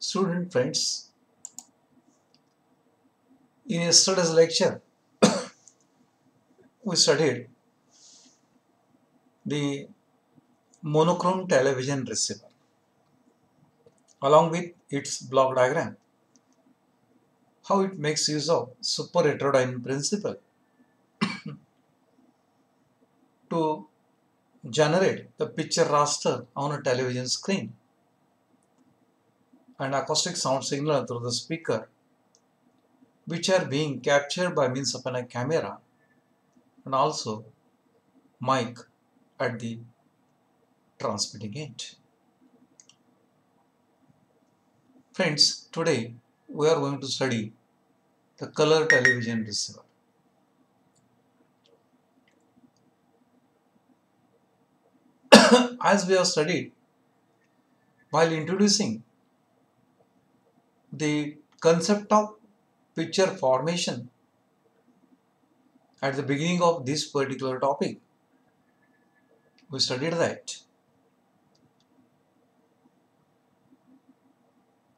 Student friends, in yesterday's lecture, we studied the monochrome television receiver along with its block diagram, how it makes use of super heterodyne principle to generate the picture raster on a television screen and acoustic sound signal through the speaker, which are being captured by means of a camera and also mic at the transmitting end. Friends, today we are going to study the color television receiver. As we have studied, while introducing the concept of picture formation at the beginning of this particular topic, we studied that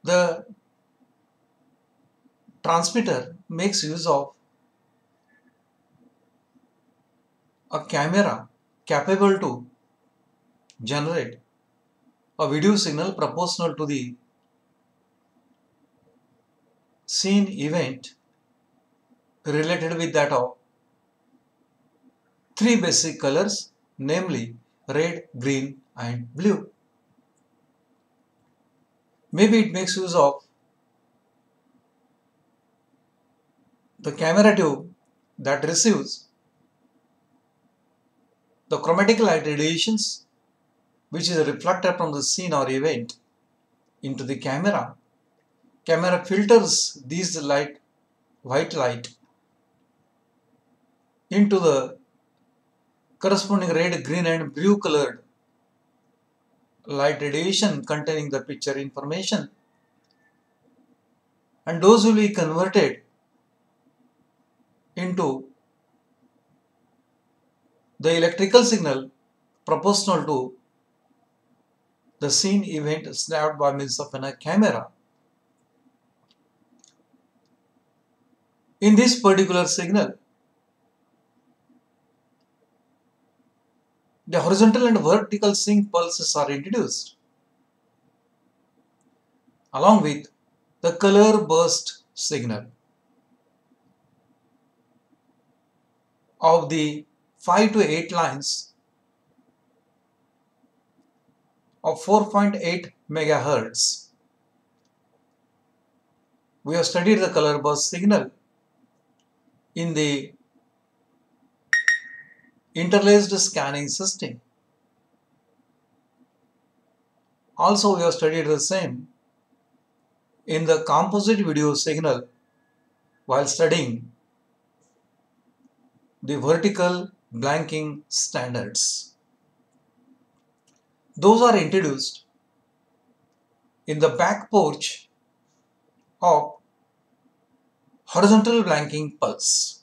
the transmitter makes use of a camera capable to generate a video signal proportional to the scene event related with that of three basic colors, namely red, green and blue. Maybe it makes use of the camera tube that receives the chromatic light radiations which is reflected from the scene or event into the camera. Camera filters these white light into the corresponding red, green and blue colored light radiation containing the picture information, and those will be converted into the electrical signal proportional to the scene event snapped by means of a camera. In this particular signal, the horizontal and vertical sync pulses are introduced along with the color burst signal of the 5 to 8 lines of 4.8 megahertz. We have studied the color burst signal in the interlaced scanning system. Also, we have studied the same in the composite video signal while studying the vertical blanking standards. Those are introduced in the back porch of horizontal blanking pulse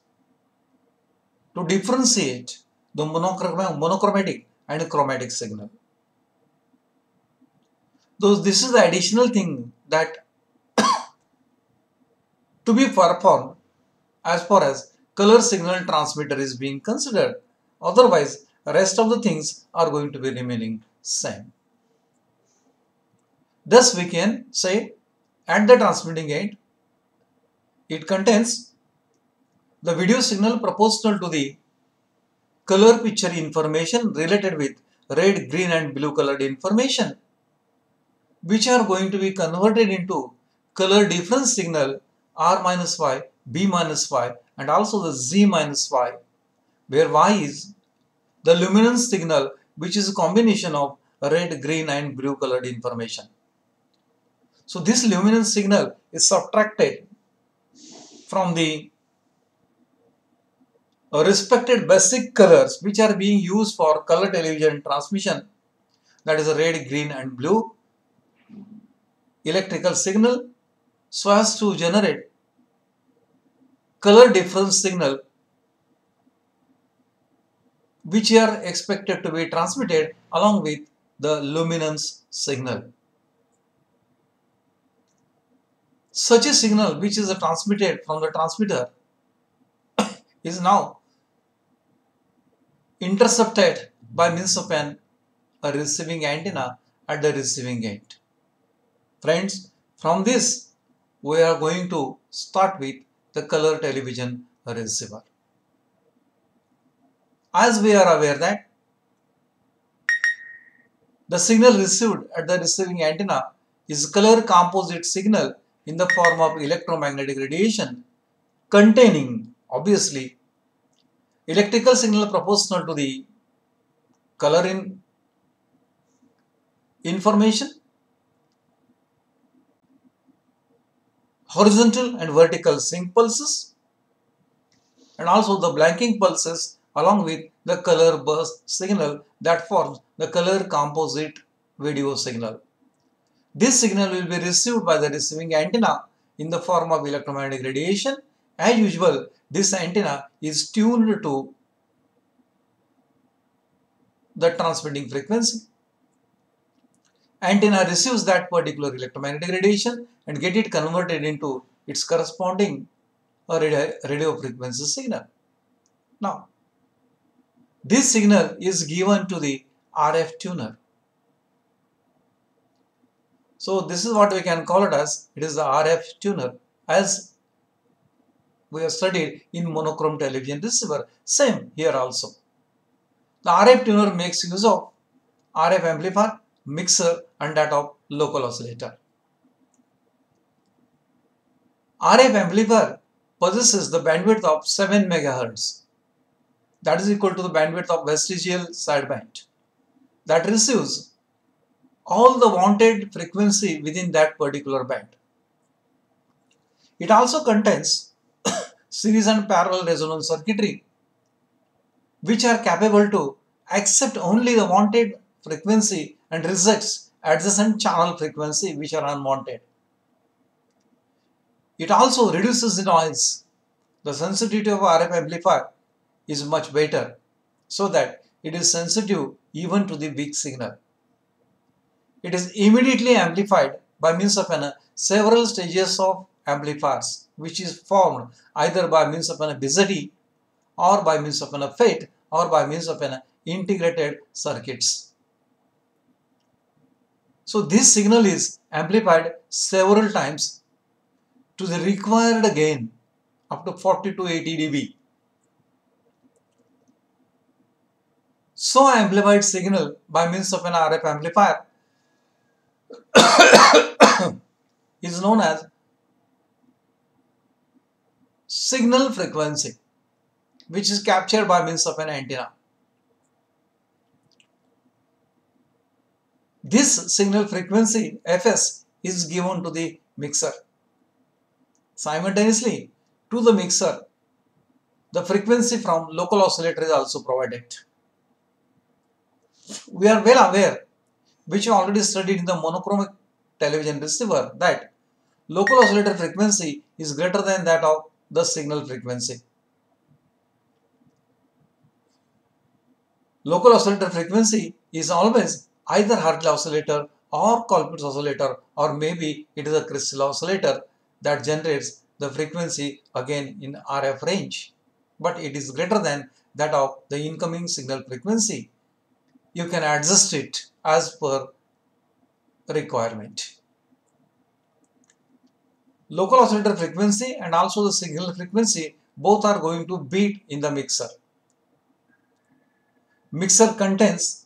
to differentiate the monochromatic and chromatic signal. Though this is the additional thing that to be performed as far as color signal transmitter is being considered. Otherwise, the rest of the things are going to be remaining same. Thus, we can say at the transmitting end, it contains the video signal proportional to the color picture information related with red, green and blue colored information, which are going to be converted into color difference signal R-Y, B-Y and also the Z-Y, where Y is the luminance signal, which is a combination of red, green and blue colored information. So this luminance signal is subtracted from the respected basic colors which are being used for color television transmission, that is red, green and blue electrical signal, so as to generate color difference signal which are expected to be transmitted along with the luminance signal. Such a signal which is transmitted from the transmitter is now intercepted by means of a receiving antenna at the receiving end. Friends, from this we are going to start with the color television receiver. As we are aware that the signal received at the receiving antenna is color composite signal in the form of electromagnetic radiation containing, obviously, electrical signal proportional to the color in information, horizontal and vertical sync pulses, and also the blanking pulses along with the color burst signal that forms the color composite video signal. This signal will be received by the receiving antenna in the form of electromagnetic radiation. As usual, this antenna is tuned to the transmitting frequency. Antenna receives that particular electromagnetic radiation and get it converted into its corresponding radio frequency signal. Now, this signal is given to the RF tuner. So this is what we can call it as, it is the RF tuner, as we have studied in monochrome television receiver. Same here also. The RF tuner makes use of RF amplifier, mixer and that of local oscillator. RF amplifier possesses the bandwidth of 7 MHz. That is equal to the bandwidth of vestigial sideband that receives all the wanted frequency within that particular band. It also contains series and parallel resonance circuitry which are capable to accept only the wanted frequency and rejects adjacent channel frequency which are unwanted. It also reduces the noise. The sensitivity of RF amplifier is much better so that it is sensitive even to the weak signal. It is immediately amplified by means of several stages of amplifiers which is formed either by means of a B.Sc-III or by means of a FET or by means of an integrated circuits. So this signal is amplified several times to the required gain up to 40 to 80 dB. So amplified signal by means of an RF amplifier is known as signal frequency, which is captured by means of an antenna. This signal frequency Fs is given to the mixer. Simultaneously to the mixer, the frequency from local oscillator is also provided. We are well aware, which we already studied in the monochromic television receiver, that local oscillator frequency is greater than that of the signal frequency. Local oscillator frequency is always either Hartley oscillator or Colpitts oscillator, or maybe it is a crystal oscillator that generates the frequency again in RF range, but it is greater than that of the incoming signal frequency. You can adjust it as per requirement. Local oscillator frequency and also the signal frequency both are going to beat in the mixer. Mixer contains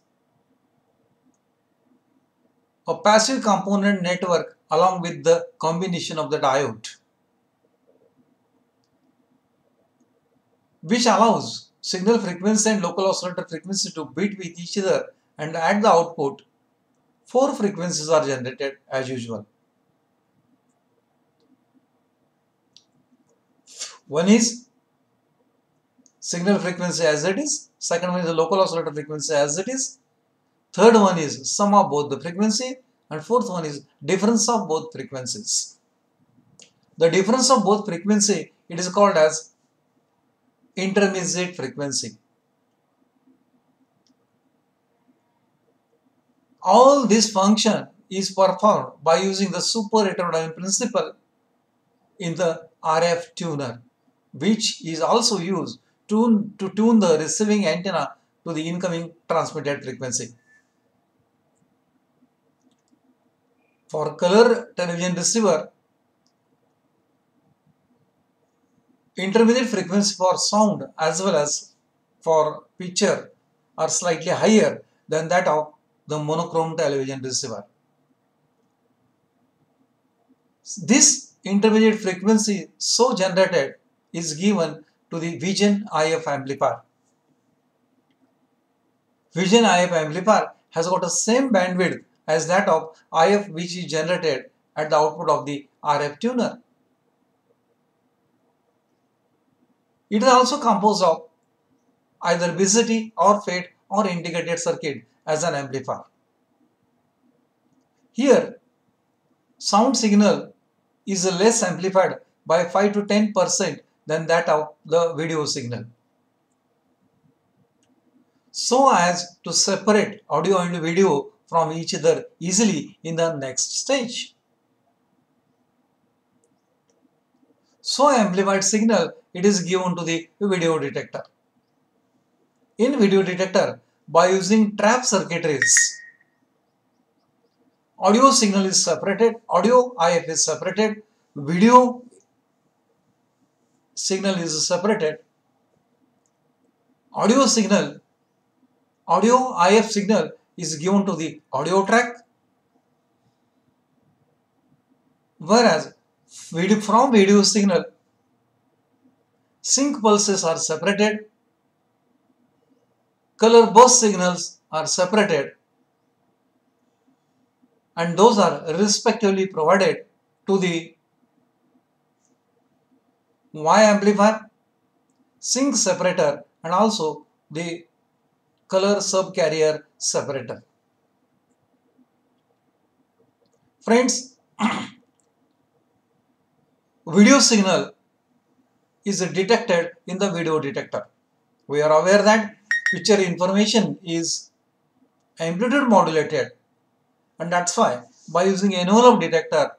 a passive component network along with the combination of the diode, which allows signal frequency and local oscillator frequency to beat with each other, and at the output 4 frequencies are generated as usual. One is signal frequency as it is, second one is the local oscillator frequency as it is, third one is sum of both the frequency, and fourth one is difference of both frequencies. The difference of both frequency, it is called as intermediate frequency. All this function is performed by using the super heterodyne principle in the RF tuner, which is also used to tune the receiving antenna to the incoming transmitted frequency. For color television receiver, intermediate frequency for sound as well as for picture are slightly higher than that of the monochrome television receiver. This intermediate frequency so generated is given to the Vision IF amplifier. Vision IF amplifier has got the same bandwidth as that of IF which is generated at the output of the RF tuner. It is also composed of either B.Sc-III or FET or integrated circuit as an amplifier. Here, sound signal is less amplified by 5 to 10% than that of the video signal, so as to separate audio and video from each other easily in the next stage. So amplified signal, it is given to the video detector. In video detector, by using trap circuitries, audio signal is separated, audio IF is separated, video signal is separated, audio IF signal is given to the audio track, whereas from video signal, sync pulses are separated, color burst signals are separated, and those are respectively provided to the Y amplifier, sync separator, and also the color subcarrier separator. Friends, video signal is detected in the video detector. We are aware that picture information is amplitude modulated, and that's why by using envelope detector,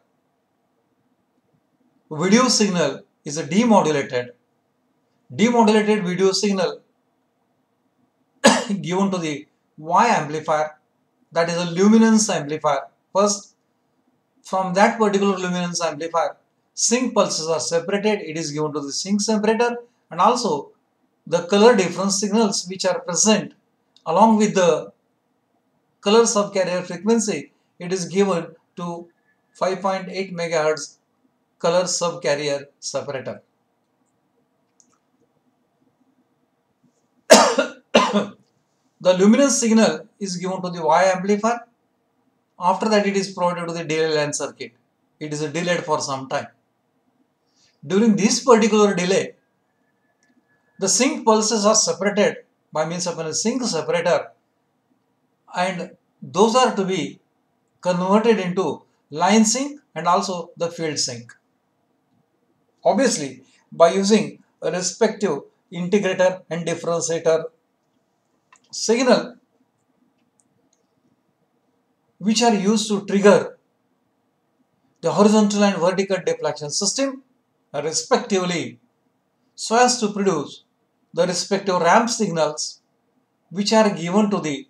video signal is demodulated. Demodulated video signal given to the Y amplifier, that is a luminance amplifier. First, from that particular luminance amplifier, sync pulses are separated, it is given to the sync separator, and also the color difference signals which are present along with the color subcarrier frequency, it is given to 5.8 MHz color subcarrier separator. The luminance signal is given to the Y amplifier. After that, it is provided to the delay line circuit. It is delayed for some time. During this particular delay, the sync pulses are separated by means of a sync separator, and those are to be converted into line sync and also the field sync. Obviously, by using a respective integrator and differentiator signal which are used to trigger the horizontal and vertical deflection system respectively, so as to produce the respective ramp signals which are given to the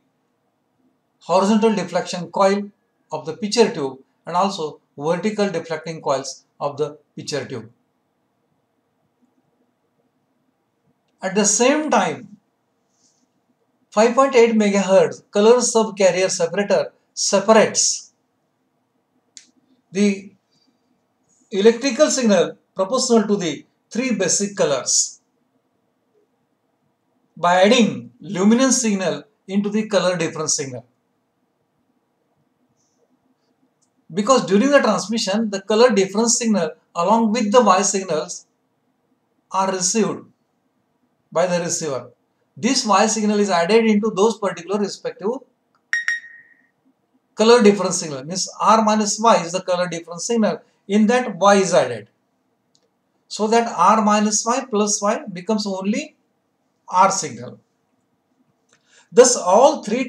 horizontal deflection coil of the picture tube and also vertical deflecting coils of the picture tube. At the same time, 5.8 MHz color subcarrier separator separates the electrical signal proportional to the three basic colors by adding luminance signal into the color difference signal. Because during the transmission, the color difference signal along with the Y signals are received by the receiver. This Y signal is added into those particular respective color difference signal. Means R minus Y is the color difference signal. In that, Y is added. So that R minus Y plus Y becomes only R signal. Thus, all three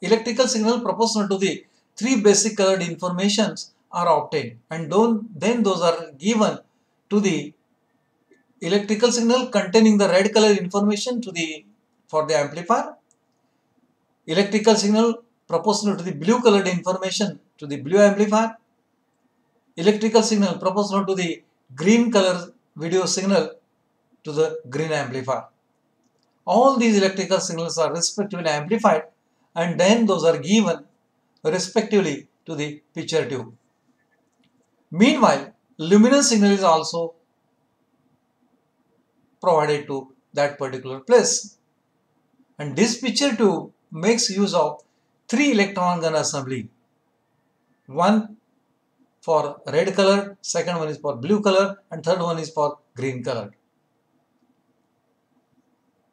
electrical signal proportional to the three basic colored informations are obtained, and then those are given to the electrical signal containing the red color information for the amplifier, electrical signal proportional to the blue colored information to the blue amplifier, electrical signal proportional to the green color video signal to the green amplifier. All these electrical signals are respectively amplified, and then those are given respectively to the picture tube. Meanwhile, luminous signal is also provided to that particular place. And this picture tube makes use of 3 electron gun assembly. One for red color, second one is for blue color, and third one is for green color.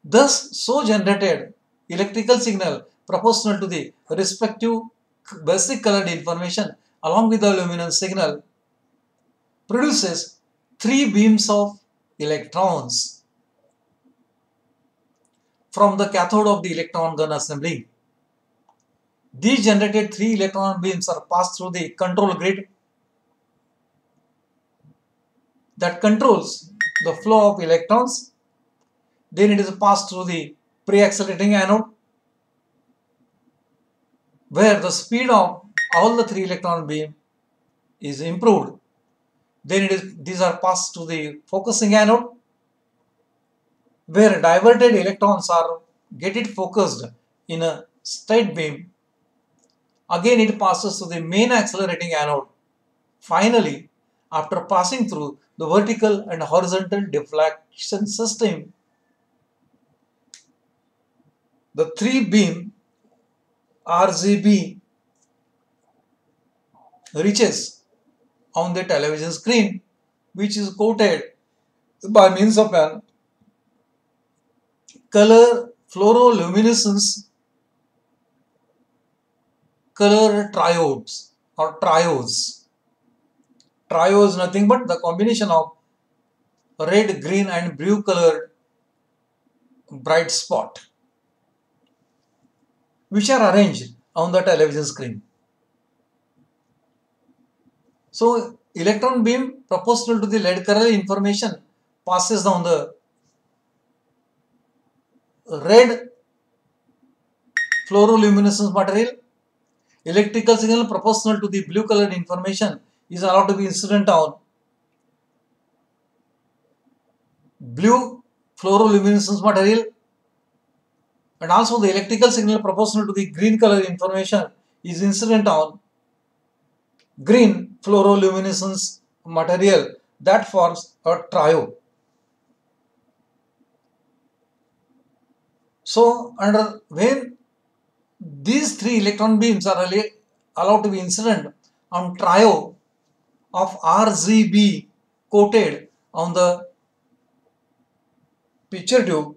Thus, so generated electrical signal proportional to the respective basic colored information along with the luminance signal produces 3 beams of electrons from the cathode of the electron gun assembly. These generated 3 electron beams are passed through the control grid that controls the flow of electrons. Then it is passed through the pre-accelerating anode, where the speed of all the 3 electron beam is improved. Then these are passed to the focusing anode, where diverted electrons are get it focused in a straight beam. Again it passes to the main accelerating anode. Finally, after passing through the vertical and horizontal deflection system, the 3 beam RGB reaches on the television screen, which is coated by means of an color fluoroluminescence color triodes or triodes. Trio is nothing but the combination of red, green and blue colored bright spot, which are arranged on the television screen. So, electron beam proportional to the red color information passes down the red fluoroluminescence material. Electrical signal proportional to the blue colored information is allowed to be incident on blue fluoroluminescence material, and also the electrical signal proportional to the green color information is incident on green fluoroluminescence material. That forms a triode. So, when these 3 electron beams are allowed to be incident on triode of RGB coated on the picture tube,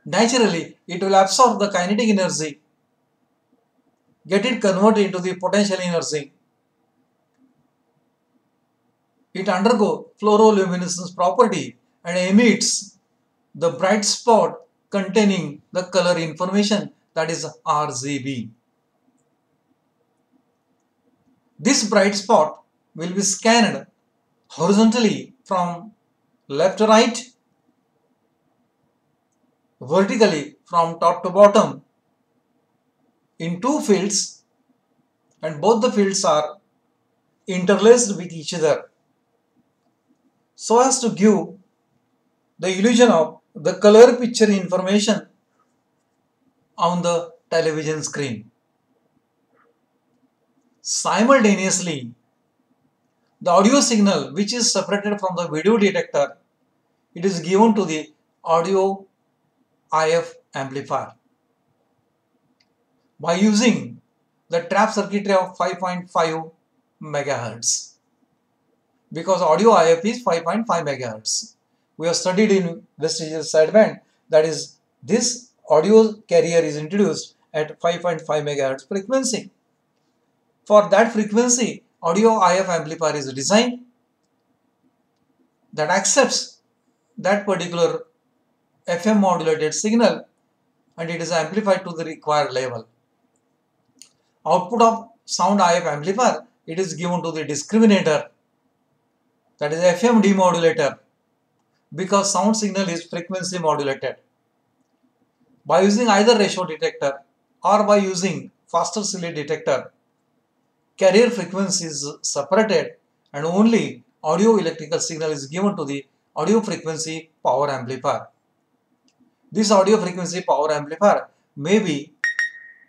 naturally it will absorb the kinetic energy, get it converted into the potential energy. It undergoes fluoroluminescence property and emits the bright spot containing the color information, that is RGB. This bright spot will be scanned horizontally from left to right, vertically from top to bottom in 2 fields, and both the fields are interlaced with each other so as to give the illusion of the color picture information on the television screen. Simultaneously, the audio signal, which is separated from the video detector, it is given to the audio IF amplifier by using the trap circuitry of 5.5 MHz, because audio IF is 5.5 MHz. We have studied in vestigial sideband, that is, this audio carrier is introduced at 5.5 MHz frequency. For that frequency, audio IF amplifier is designed that accepts that particular FM modulated signal, and it is amplified to the required level. Output of sound IF amplifier it is given to the discriminator, that is FM demodulator, because sound signal is frequency modulated. By using either ratio detector or by using faster Sealy detector, carrier frequency is separated and only audio electrical signal is given to the audio frequency power amplifier. This audio frequency power amplifier may be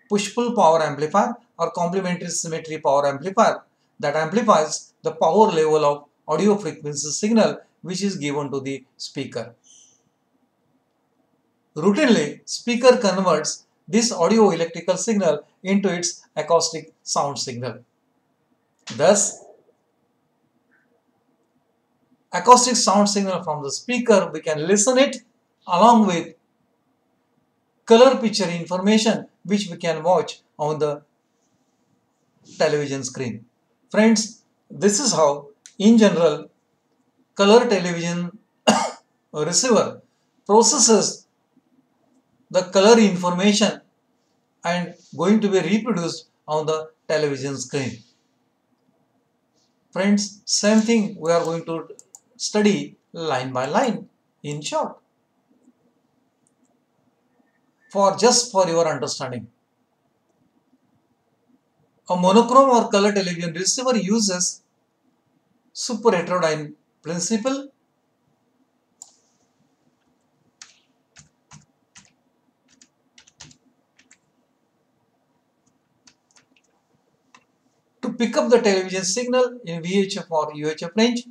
push-pull power amplifier or complementary symmetry power amplifier that amplifies the power level of audio frequency signal which is given to the speaker. Routinely, speaker converts this audio electrical signal into its acoustic sound signal. Thus, acoustic sound signal from the speaker, we can listen it along with color picture information which we can watch on the television screen. Friends, this is how in general color television receiver processes the color information and going to be reproduced on the television screen. Friends, same thing we are going to study line by line in short. Just for your understanding. A monochrome or color television receiver uses super heterodyne principle to pick up the television signal in VHF or UHF range,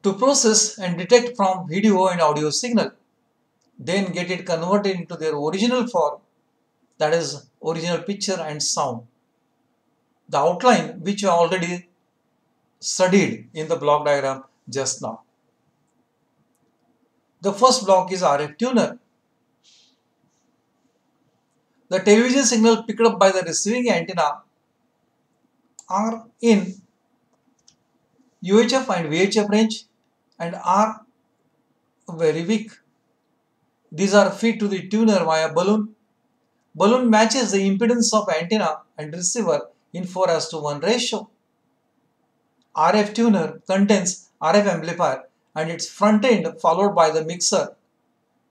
to process and detect from video and audio signal, then get it converted into their original form, that is original picture and sound. The outline which you already studied in the block diagram just now. The first block is RF tuner. The television signal picked up by the receiving antenna are in UHF and VHF range and are very weak. These are fed to the tuner via balloon. Balloon matches the impedance of antenna and receiver in 4:1 ratio. RF tuner contains RF amplifier and its front end followed by the mixer,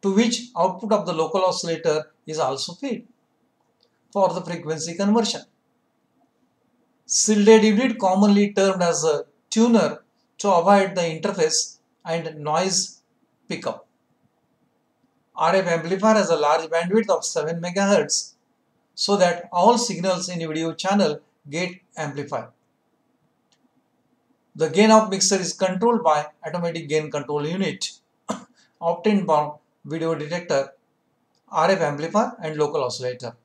to which output of the local oscillator is also fed for the frequency conversion. Shielded unit commonly termed as a tuner to avoid the interface and noise pickup. RF amplifier has a large bandwidth of 7 MHz so that all signals in a video channel get amplified. The gain of mixer is controlled by automatic gain control unit obtained by video detector, RF amplifier and local oscillator.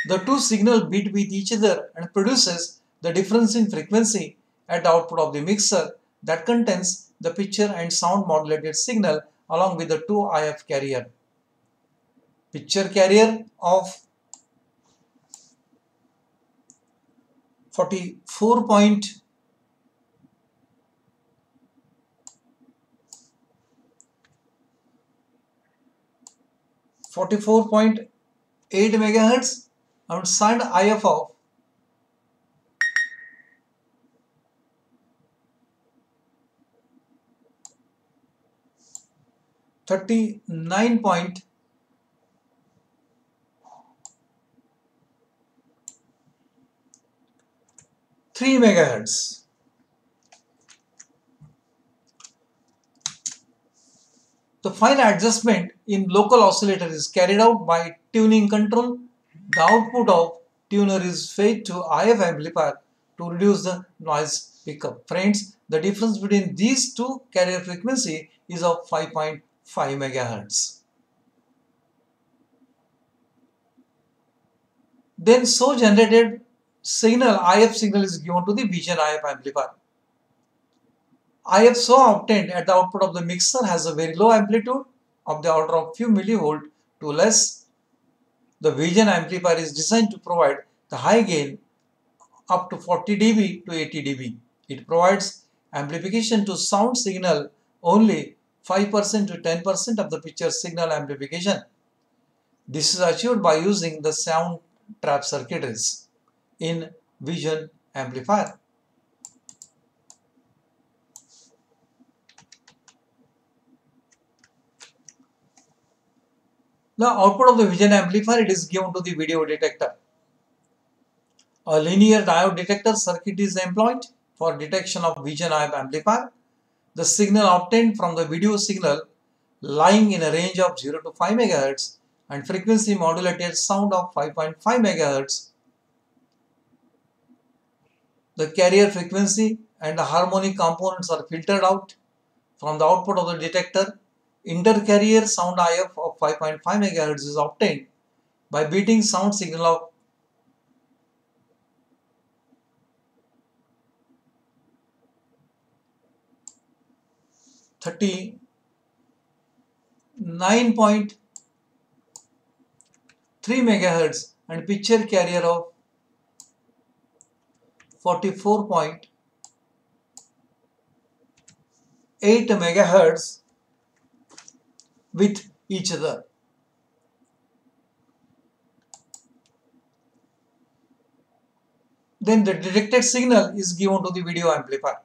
The two signals beat with each other and produces the difference in frequency at the output of the mixer that contains the picture and sound modulated signal along with the two IF carrier. Picture carrier of 44.8 MHz and sound IF of 39.3 MHz. The fine adjustment in local oscillator is carried out by tuning control. The output of tuner is fed to IF amplifier to reduce the noise pickup. Friends, the difference between these two carrier frequency is of 5.5 MHz. Then so generated signal, IF signal is given to the vision IF amplifier. IF so obtained at the output of the mixer has a very low amplitude of the order of few millivolt to less. The vision amplifier is designed to provide the high gain up to 40 dB to 80 dB. It provides amplification to sound signal only 5% to 10% of the picture signal amplification. This is achieved by using the sound trap circuitries. In vision amplifier. The output of the vision amplifier, it is given to the video detector. A linear diode detector circuit is employed for detection of vision amplifier. The signal obtained from the video signal lying in a range of 0 to 5 MHz and frequency modulated sound of 5.5 MHz. The carrier frequency and the harmonic components are filtered out from the output of the detector. Intercarrier sound IF of 5.5 MHz is obtained by beating sound signal of 39.3 MHz and picture carrier of 44.8 MHz with each other. Then the detected signal is given to the video amplifier.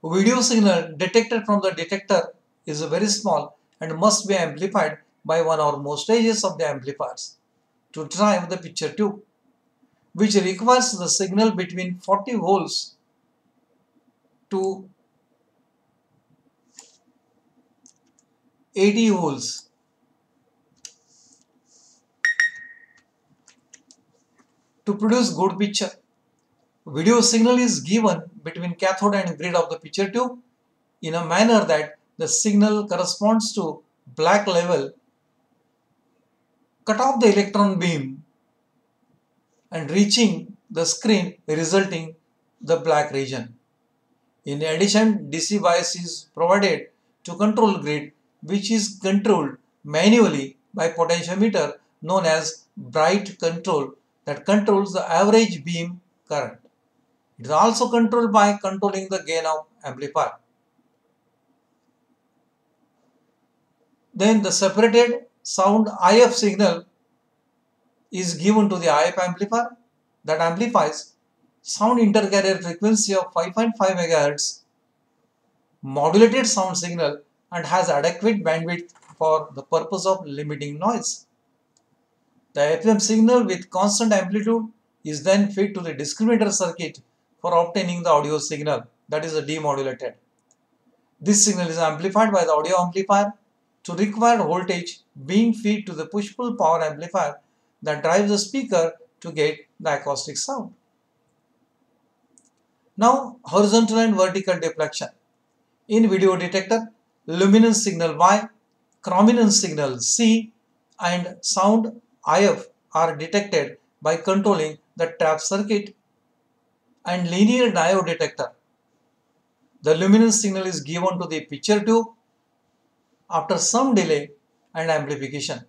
Video signal detected from the detector is very small and must be amplified by one or more stages of the amplifiers to drive the picture tube, which requires the signal between 40 volts to 80 volts. To produce good picture, video signal is given between cathode and grid of the picture tube in a manner that the signal corresponds to black level, cut off the electron beam and reaching the screen resulting the black region. In addition, DC bias is provided to control grid, which is controlled manually by potentiometer known as bright control that controls the average beam current. It is also controlled by controlling the gain of amplifier. Then the separated sound IF signal is given to the IF amplifier that amplifies sound intercarrier frequency of 5.5 MHz, modulated sound signal and has adequate bandwidth for the purpose of limiting noise. The FM signal with constant amplitude is then fed to the discriminator circuit for obtaining the audio signal, that is demodulated. This signal is amplified by the audio amplifier to required voltage being fed to the push-pull power amplifier that drives the speaker to get the acoustic sound. Now, horizontal and vertical deflection. In video detector, luminance signal Y, chrominance signal C and sound IF are detected by controlling the trap circuit and linear diode detector. The luminance signal is given to the picture tube after some delay and amplification.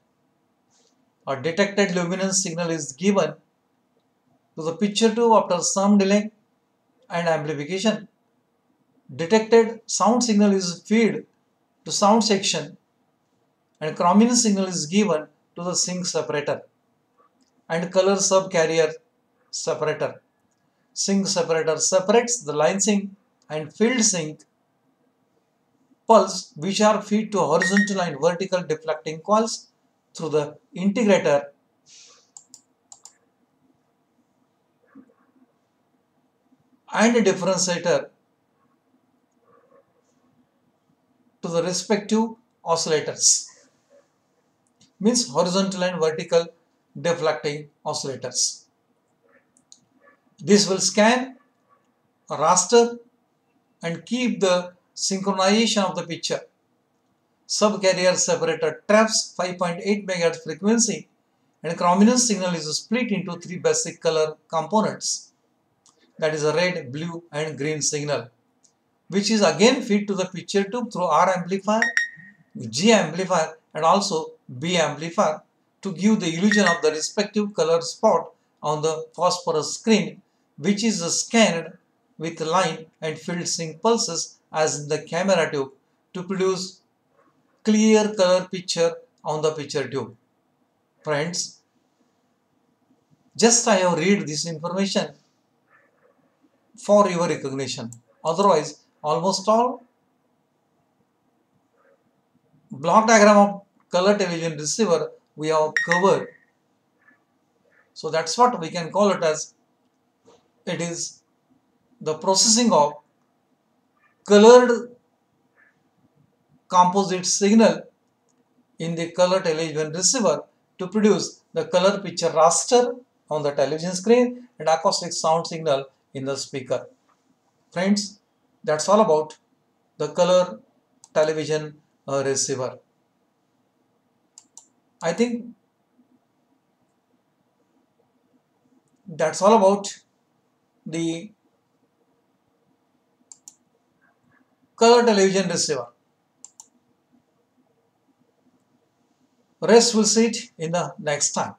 A detected luminance signal is given to the picture tube after some delay and amplification. Detected sound signal is fed to sound section and chrominance signal is given to the sync separator and color subcarrier separator. Sync separator separates the line sync and field sync pulse which are fed to horizontal and vertical deflecting coils through the integrator and a differentiator to the respective oscillators, means horizontal and vertical deflecting oscillators. This will scan, raster and keep the synchronization of the picture. Subcarrier separator traps 5.8 MHz frequency and chrominance signal is split into three basic color components, that is a red, blue and green signal, which is again fed to the picture tube through R amplifier, G amplifier and also B amplifier to give the illusion of the respective color spot on the phosphorus screen, which is scanned with line and field sync pulses as in the camera tube to produce clear color picture on the picture tube. Friends, just I have read this information for your recognition. Otherwise, almost all block diagram of color television receiver we have covered. So that's what we can call it as. It is the processing of colored composite signal in the color television receiver to produce the color picture raster on the television screen and acoustic sound signal in the speaker. Friends, that's all about the color television receiver. I think that's all about the color television receiver. Rest will see it in the next time.